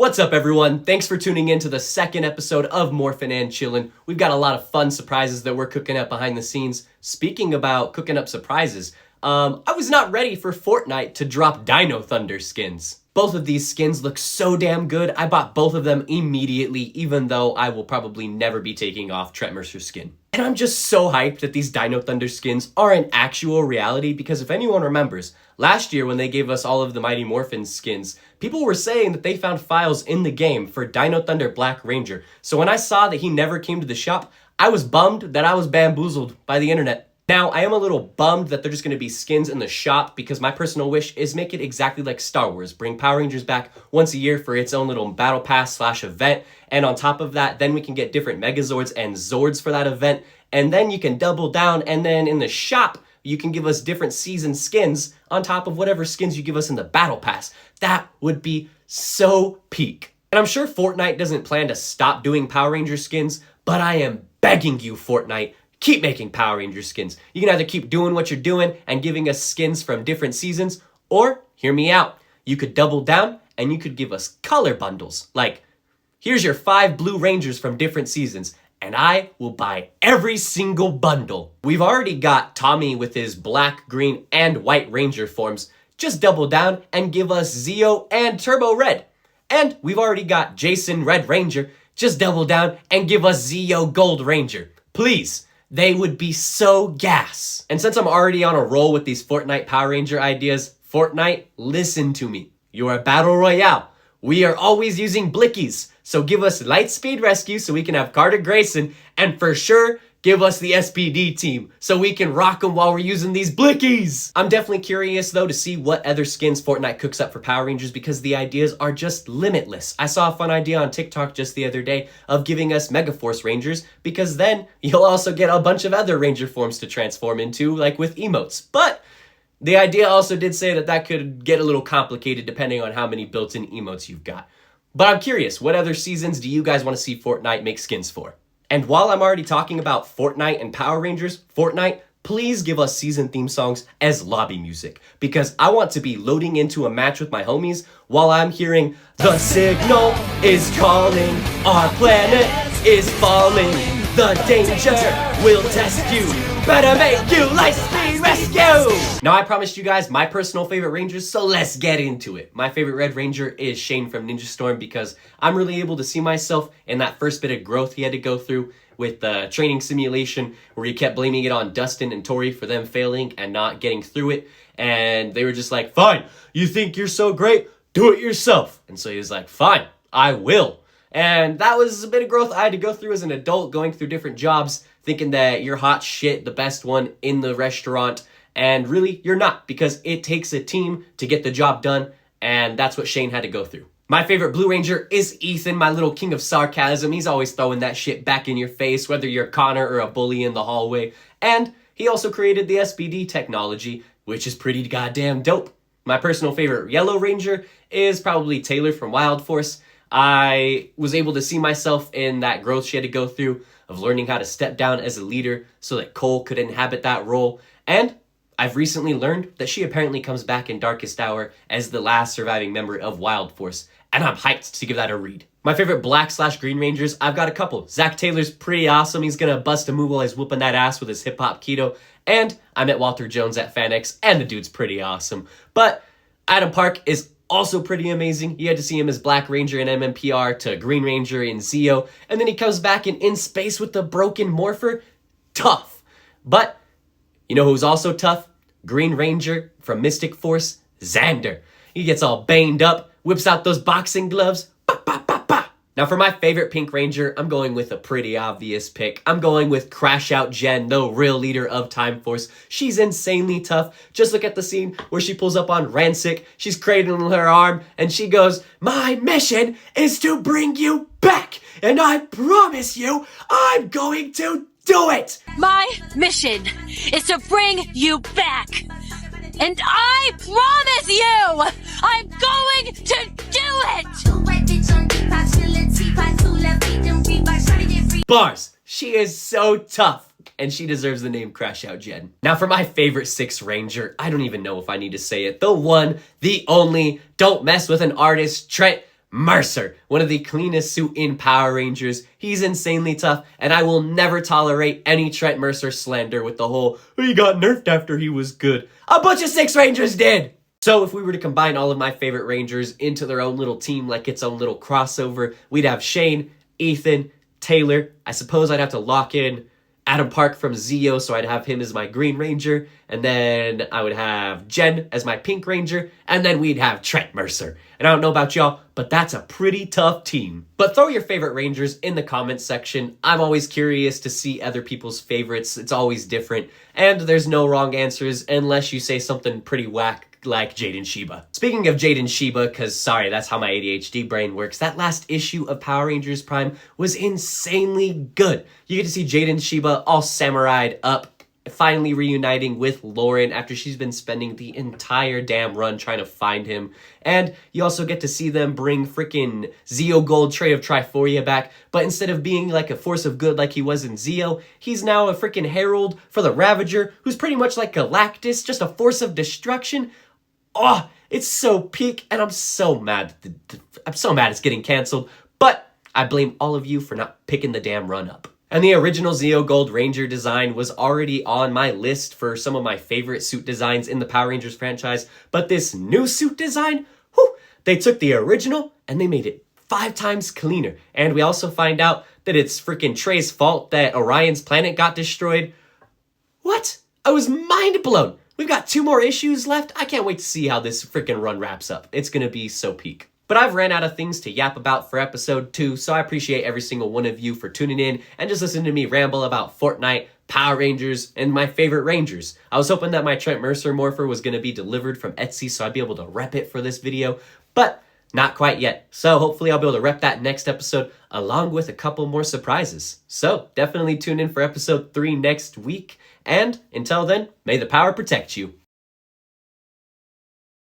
What's up, everyone? Thanks for tuning in to the second episode of Morphin Chillin. We've got a lot of fun surprises that we're cooking up behind the scenes. Speaking about cooking up surprises, I was not ready for Fortnite to drop Dino Thunder skins. Both of these skins look so damn good, I bought both of them immediately, even though I will probably never be taking off Trent Mercer's skin. And I'm just so hyped that these Dino Thunder skins are an actual reality, because if anyone remembers, last year when they gave us all of the Mighty Morphin skins, people were saying that they found files in the game for Dino Thunder Black Ranger. So when I saw that he never came to the shop, I was bummed that I was bamboozled by the internet. Now, I am a little bummed that they're just going to be skins in the shop, because my personal wish is make it exactly like Star Wars. Bring Power Rangers back once a year for its own little battle pass / event. And on top of that, then we can get different Megazords and Zords for that event. And then you can double down, and then in the shop, you can give us different season skins on top of whatever skins you give us in the battle pass. That would be so peak. And I'm sure Fortnite doesn't plan to stop doing Power Ranger skins, but I am begging you, Fortnite, keep making Power Ranger skins. You can either keep doing what you're doing and giving us skins from different seasons, or, hear me out, you could double down and you could give us color bundles. Like, here's your 5 Blue Rangers from different seasons, and I will buy every single bundle. We've already got Tommy with his black, green, and white Ranger forms. Just double down and give us Zeo and Turbo Red. And we've already got Jason Red Ranger. Just double down and give us Zeo Gold Ranger. Please. They would be so gas. And since I'm already on a roll with these Fortnite Power Ranger ideas, Fortnite, listen to me. You're a battle royale. We are always using blickies. So give us Lightspeed Rescue so we can have Carter Grayson. And for sure, give us the SPD team so we can rock them while we're using these blickies. I'm definitely curious, though, to see what other skins Fortnite cooks up for Power Rangers, because the ideas are just limitless. I saw a fun idea on TikTok just the other day of giving us Megaforce Rangers, because then you'll also get a bunch of other Ranger forms to transform into, like with emotes. But the idea also did say that that could get a little complicated depending on how many built-in emotes you've got. But I'm curious, what other seasons do you guys want to see Fortnite make skins for? And while I'm already talking about Fortnite and Power Rangers, Fortnite, please give us season theme songs as lobby music, because I want to be loading into a match with my homies while I'm hearing, "The signal is calling, our planet is falling, the danger will test you, better make you Lightspeed Rescue!" Now, I promised you guys my personal favorite Rangers, so let's get into it. My favorite Red Ranger is Shane from Ninja Storm, because I'm really able to see myself in that first bit of growth he had to go through with the training simulation, where he kept blaming it on Dustin and Tori for them failing and not getting through it. And they were just like, "Fine, you think you're so great? Do it yourself." And so he was like, "Fine, I will." And that was a bit of growth I had to go through as an adult, going through different jobs, thinking that you're hot shit, the best one in the restaurant. And really, you're not, because it takes a team to get the job done. And that's what Shane had to go through. My favorite Blue Ranger is Ethan, my little king of sarcasm. He's always throwing that shit back in your face, whether you're Connor or a bully in the hallway. And he also created the SPD technology, which is pretty goddamn dope. My personal favorite Yellow Ranger is probably Taylor from Wild Force. I was able to see myself in that growth she had to go through of learning how to step down as a leader so that Cole could inhabit that role. And I've recently learned that she apparently comes back in Darkest Hour as the last surviving member of Wild Force, and I'm hyped to give that a read. My favorite Black/Green Rangers, I've got a couple. Zach Taylor's pretty awesome. He's gonna bust a move while he's whooping that ass with his hip-hop keto. And I met Walter Jones at FanX, and the dude's pretty awesome. But Adam Park is also pretty amazing. You had to see him as Black Ranger in MMPR to Green Ranger in Zeo, and then he comes back in Space with the broken Morpher. Tough. But you know who's also tough? Green Ranger from Mystic Force, Xander. He gets all banged up, whips out those boxing gloves. Bah, bah, bah, bah. Now for my favorite Pink Ranger, I'm going with a pretty obvious pick. I'm going with Crash Out Jen, the real leader of Time Force. She's insanely tough. Just look at the scene where she pulls up on Rancic. She's cradling her arm and she goes, "My mission is to bring you back. And I promise you, I'm going to do it." My mission is to bring you back. And I promise you, I'm going to do it! Bars. She is so tough. And she deserves the name Crash Out Jen. Now for my favorite 6 Ranger, I don't even know if I need to say it. The one, the only, don't mess with an artist, Trent Mercer, one of the cleanest suit in Power Rangers. He's insanely tough, and I will never tolerate any Trent Mercer slander with the whole, oh, he got nerfed after he was good. A bunch of 6 Rangers did! So if we were to combine all of my favorite Rangers into their own little team, like its own little crossover, we'd have Shane, Ethan, Taylor. I suppose I'd have to lock in Adam Park from Zeo, so I'd have him as my Green Ranger, and then I would have Jen as my Pink Ranger, and then we'd have Trent Mercer. And I don't know about y'all, but that's a pretty tough team. But throw your favorite Rangers in the comments section. I'm always curious to see other people's favorites. It's always different, and there's no wrong answers unless you say something pretty whack like Jaden Sheba. Speaking of Jaden Sheba, because sorry, that's how my ADHD brain works, that last issue of Power Rangers Prime was insanely good. You get to see Jaden Sheba all samurai'd up, finally reuniting with Lauren after she's been spending the entire damn run trying to find him. And you also get to see them bring freaking Zeo Gold Tray of Triforia back, but instead of being like a force of good like he was in Zeo, he's now a freaking herald for the Ravager, who's pretty much like Galactus, just a force of destruction. Oh, it's so peak, and I'm so mad. I'm so mad it's getting canceled, but I blame all of you for not picking the damn run up. And the original Zeo Gold Ranger design was already on my list for some of my favorite suit designs in the Power Rangers franchise, but this new suit design, whew, they took the original and they made it 5 times cleaner. And we also find out that it's freaking Trey's fault that Orion's planet got destroyed. What? I was mind blown. We've got 2 more issues left. I can't wait to see how this freaking run wraps up. It's gonna be so peak. But I've ran out of things to yap about for episode 2, so I appreciate every single one of you for tuning in and just listening to me ramble about Fortnite, Power Rangers, and my favorite Rangers. I was hoping that my Trent Mercer morpher was gonna be delivered from Etsy so I'd be able to rep it for this video, but not quite yet. So hopefully I'll be able to rep that next episode along with a couple more surprises. So definitely tune in for episode 3 next week. And until then, may the power protect you.